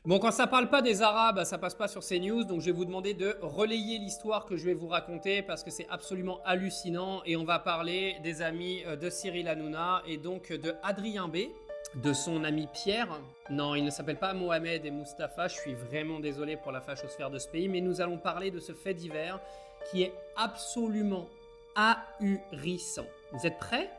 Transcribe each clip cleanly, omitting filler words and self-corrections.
Bon, quand ça parle pas des Arabes, ça passe pas sur CNews, donc je vais vous demander de relayer l'histoire que je vais vous raconter parce que c'est absolument hallucinant et on va parler des amis de Cyril Hanouna et donc de Adrien B, de son ami Pierre. Non, il ne s'appelle pas Mohamed et Mustapha, je suis vraiment désolé pour la fachosphère de ce pays, mais nous allons parler de ce fait divers qui est absolument ahurissant. Vous êtes prêts?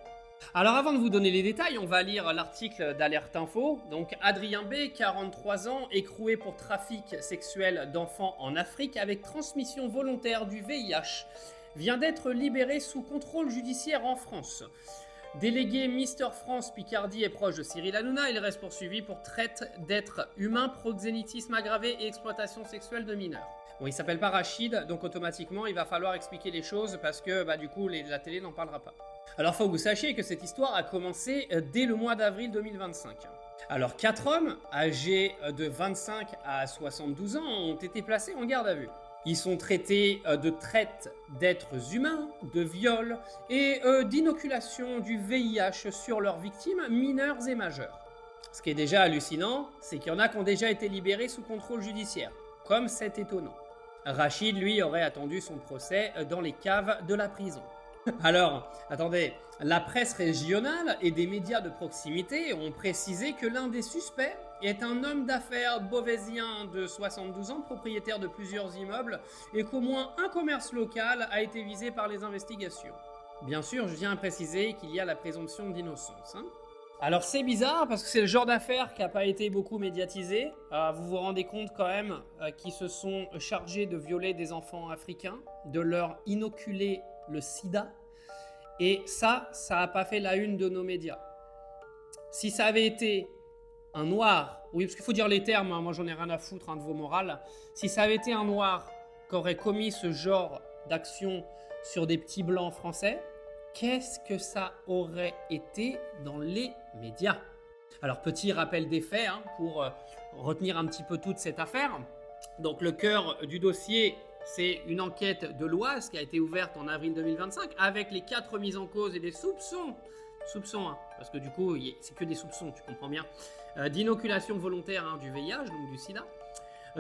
Alors avant de vous donner les détails, on va lire l'article d'Alerte Info. Donc Adrien B, 43 ans, écroué pour trafic sexuel d'enfants en Afrique avec transmission volontaire du VIH, vient d'être libéré sous contrôle judiciaire en France. Délégué Mister France Picardie est proche de Cyril Hanouna, il reste poursuivi pour traite d'êtres humains, proxénétisme aggravé et exploitation sexuelle de mineurs. Bon, il s'appelle pas Rachid, donc automatiquement il va falloir expliquer les choses parce que du coup la télé n'en parlera pas. Alors faut que vous sachiez que cette histoire a commencé dès le mois d'avril 2025. Alors 4 hommes, âgés de 25 à 72 ans, ont été placés en garde à vue. Ils sont traités de traite d'êtres humains, de viol et d'inoculation du VIH sur leurs victimes mineurs et majeures. Ce qui est déjà hallucinant, c'est qu'il y en a qui ont déjà été libérés sous contrôle judiciaire, comme c'est étonnant. Rachid, lui, aurait attendu son procès dans les caves de la prison. Alors, attendez, la presse régionale et des médias de proximité ont précisé que l'un des suspects est un homme d'affaires beauvaisien de 72 ans, propriétaire de plusieurs immeubles, et qu'au moins un commerce local a été visé par les investigations. Bien sûr, je viens à préciser qu'il y a la présomption d'innocence. Alors c'est bizarre parce que c'est le genre d'affaire qui n'a pas été beaucoup médiatisé. Vous vous rendez compte quand même qu'ils se sont chargés de violer des enfants africains, de leur inoculer le sida. Et ça n'a pas fait la une de nos médias. Si ça avait été un noir, oui parce qu'il faut dire les termes, moi j'en ai rien à foutre de vos morales. Si ça avait été un noir qui aurait commis ce genre d'action sur des petits blancs français, qu'est-ce que ça aurait été dans les médias? Alors petit rappel des faits pour retenir un petit peu toute cette affaire. Donc le cœur du dossier, c'est une enquête de l'Oise qui a été ouverte en avril 2025 avec les 4 mises en cause et des soupçons, parce que du coup c'est que des soupçons, tu comprends bien, d'inoculation volontaire du VIH, donc du sida.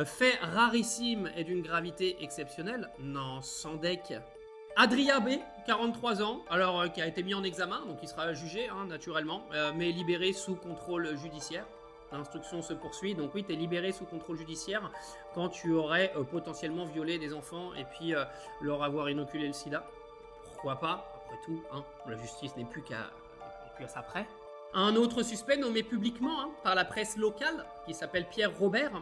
Fait rarissime et d'une gravité exceptionnelle, non sans deck. Adrien B, 43 ans, alors qui a été mis en examen, donc il sera jugé naturellement, mais libéré sous contrôle judiciaire. L'instruction se poursuit, donc oui, tu es libéré sous contrôle judiciaire quand tu aurais potentiellement violé des enfants et puis leur avoir inoculé le sida. Pourquoi pas? Après tout, la justice n'est plus qu'à ça près. Un autre suspect nommé publiquement par la presse locale, qui s'appelle Pierre Robert.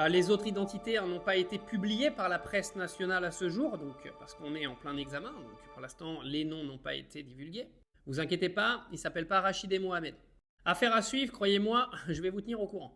Les autres identités n'ont pas été publiées par la presse nationale à ce jour, donc, parce qu'on est en plein examen, donc pour l'instant les noms n'ont pas été divulgués. Vous inquiétez pas, il ne s'appelle pas Rachid et Mohamed. Affaire à suivre, croyez-moi, je vais vous tenir au courant.